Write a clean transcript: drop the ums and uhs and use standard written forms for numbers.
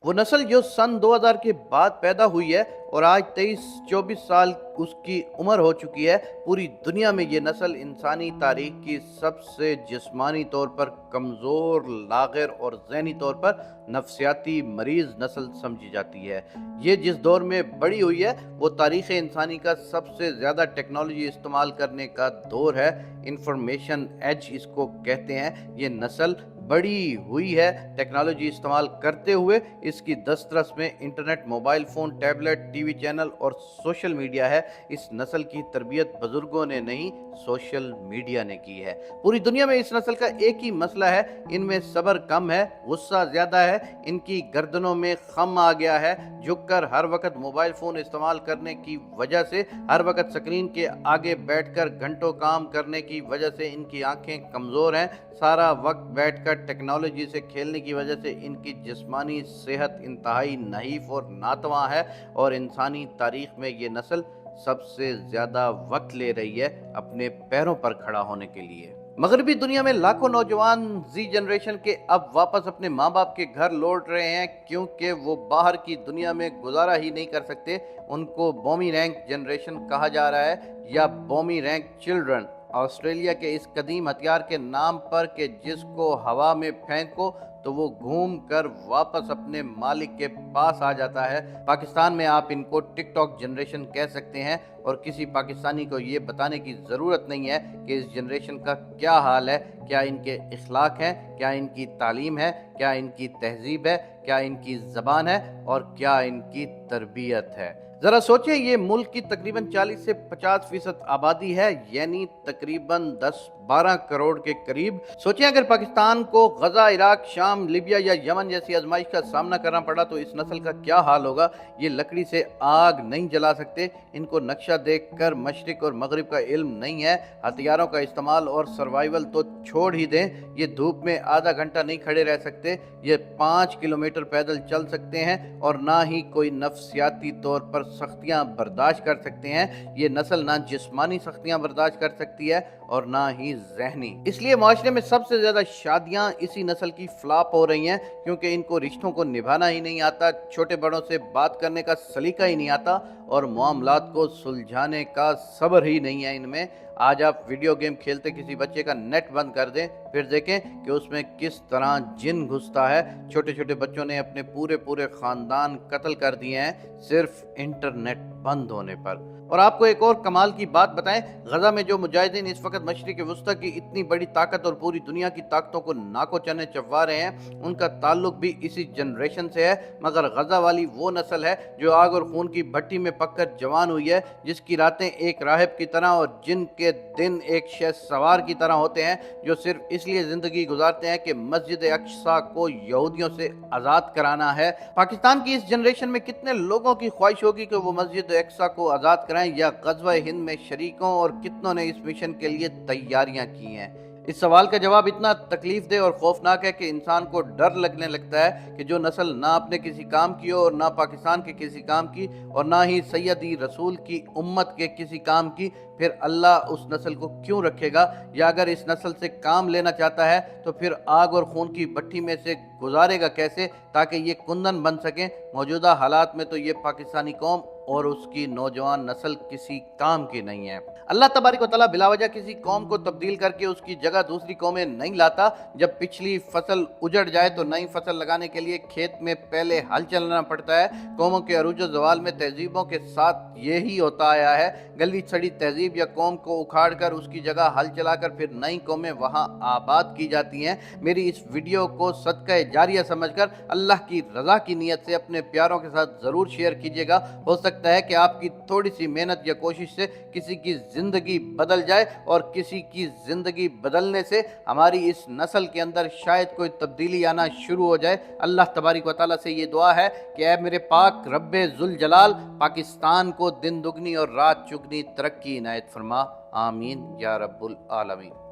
वो नस्ल जो सन 2000 के बाद पैदा हुई है और आज 23-24 साल उसकी उम्र हो चुकी है। पूरी दुनिया में ये नस्ल इंसानी तारीख की सबसे जिस्मानी तौर पर कमज़ोर, लाग़िर और ज़हनी तौर पर नफ्सियाती मरीज़ नस्ल समझी जाती है। ये जिस दौर में बड़ी हुई है वो तारीख़ इंसानी का सबसे ज़्यादा टेक्नोलॉजी इस्तेमाल करने का दौर है। इंफॉर्मेशन एज इसको कहते हैं। ये नस्ल बड़ी हुई है टेक्नोलॉजी इस्तेमाल करते हुए। इसकी दस्तरस में internet, mobile phone, tablet, TV channel और सोशल मीडिया है। इस नस्ल की तरबियत बुजुर्गों ने नहीं, सोशल मीडिया ने की है। पूरी दुनिया में इस नस्ल का एक ही मसला है, इनमें सब्र कम है, गुस्सा ज़्यादा है, इनकी गर्दनों में खम आ गया है। झुककर हर वक्त मोबाइल फ़ोन इस्तेमाल करने की वजह से, हर वक्त स्क्रीन के आगे बैठकर घंटों काम करने की वजह से इनकी आंखें कमज़ोर हैं। सारा वक्त बैठकर टेक्नोलॉजी से खेलने की वजह से इनकी जिस्मानी सेहत इंतहाई नहीफ और नातवां है और इंसानी तारीख में ये नस्ल सबसे ज़्यादा वक्त ले रही है अपने पैरों पर खड़ा होने के लिए। मगरबी दुनिया में लाखों नौजवान जी जनरेशन के अब वापस अपने माँ बाप के घर लौट रहे हैं क्योंकि वो बाहर की दुनिया में गुजारा ही नहीं कर सकते। उनको बॉमी रैंक जनरेशन कहा जा रहा है या बॉमी रैंक चिल्ड्रन। ऑस्ट्रेलिया के इस कदीम हथियार के नाम पर कि जिसको हवा में फेंको तो वो घूम कर वापस अपने मालिक के पास आ जाता है। पाकिस्तान में आप इनको टिकटॉक जनरेशन कह सकते हैं और किसी पाकिस्तानी को ये बताने की ज़रूरत नहीं है कि इस जनरेशन का क्या हाल है, क्या इनके इखलाक हैं, क्या इनकी तालीम है, क्या इनकी तहजीब है, क्या इनकी ज़बान है और क्या इनकी तरबियत है। ज़रा सोचें, ये मुल्क की तकरीबन 40 से 50% आबादी है, यानी तकरीबन 10-12 करोड़ के करीब। सोचें अगर पाकिस्तान को गज़ा, इराक, शाम, लिबिया या यमन जैसी आजमाइश का सामना करना पड़ा तो इस नस्ल का क्या हाल होगा। ये लकड़ी से आग नहीं जला सकते, इनको नक्शा देखकर मशरिक और मगरिब का इल्म नहीं है, हथियारों का इस्तेमाल और सर्वाइवल तो छोड़ ही दें। ये धूप में आधा घंटा नहीं खड़े रह सकते, ये 5 किलोमीटर पैदल चल सकते हैं और ना ही कोई नफ्सियाती तौर पर सख्तियां बर्दाश्त कर सकते हैं। ये नस्ल ना जिस्मानी सख्तियां बर्दाश्त कर सकती है और ना ही ज़हनी। इसलिए माशरे में सबसे ज़्यादा शादियां इसी नस्ल की फ्लॉप हो रही हैं क्योंकि इनको रिश्तों को निभाना ही नहीं आता, छोटे बड़ों से बात करने का सलीका ही नहीं आता और मामलात को सुलझाने का सब्र ही नहीं है इनमें। आज आप वीडियो गेम खेलते किसी बच्चे का नेट बंद कर दें, फिर देखें कि उसमें किस तरह जिन घुसता है। छोटे छोटे बच्चों ने अपने पूरे पूरे ख़ानदान कत्ल कर दिए हैं सिर्फ इंटरनेट बंद होने पर। और आपको एक और कमाल की बात बताएं, गजा में जो मुजाहिदीन इस वक्त मशरिक वस्ता की इतनी बड़ी ताकत और पूरी दुनिया की ताकतों को नाको चने चबवा रहे हैं, उनका ताल्लुक भी इसी जनरेशन से है। मगर गजा वाली वो नस्ल है जो आग और खून की भट्टी में पककर जवान हुई है, जिसकी रातें एक राहिब की तरह और जिनके दिन एक शह सवार की तरह होते हैं, जो सिर्फ इसलिए जिंदगी गुजारते हैं कि मस्जिद अक्सा को यहूदियों से आज़ाद कराना है। पाकिस्तान की इस जनरेशन में कितने लोगों की ख्वाहिश होगी कि वो मस्जिद अक्सा को आज़ाद कराएं या ग़ज़वा हिंद में शरीकों, और कितनों ने इस मिशन के लिए तैयारियां की हैं। इस सवाल का जवाब इतना तकलीफ दे और खौफनाक है कि इंसान को डर लगने लगता है कि जो नस्ल ना अपने किसी काम की हो और ना पाकिस्तान के किसी काम की और ना ही सैयदी रसूल की उम्मत के किसी काम की, फिर अल्लाह उस नस्ल को क्यों रखेगा। या अगर इस नस्ल से काम लेना चाहता है तो फिर आग और खून की भट्टी में से गुजारेगा कैसे ताकि ये कुंदन बन सकें। मौजूदा हालात में तो ये पाकिस्तानी कौम और उसकी नौजवान नस्ल किसी काम की नहीं है। अल्लाह तबारक व तआला बिलावजह किसी कौम को तब्दील करके उसकी जगह दूसरी कौमें नहीं लाता। जब पिछली फसल उजड़ जाए तो नई फसल लगाने के लिए खेत में पहले हल चलाना पड़ता है। कौमों के अरूज ज़वाल में तहजीबों के साथ यही होता आया है। गली सड़ी तहजीब या कौम को उखाड़ कर उसकी जगह हल चलाकर फिर नई कौमें वहाँ आबाद की जाती हैं। मेरी इस वीडियो को सदका जारिया समझकर अल्लाह की रज़ा की नीयत से अपने प्यारों के साथ ज़रूर शेयर कीजिएगा। हो सकता है कि आपकी थोड़ी सी मेहनत या कोशिश से किसी की ज़िंदगी बदल जाए और किसी की ज़िंदगी बदलने से हमारी इस नस्ल के अंदर शायद कोई तब्दीली आना शुरू हो जाए। अल्लाह तबारक व तआला से ये दुआ है कि ऐ मेरे पाक रब्बे जुल जलाल, पाकिस्तान को दिन दुगनी और रात चुगनी तरक्की इनायत फरमा। आमीन या रब्बुल आलमीन।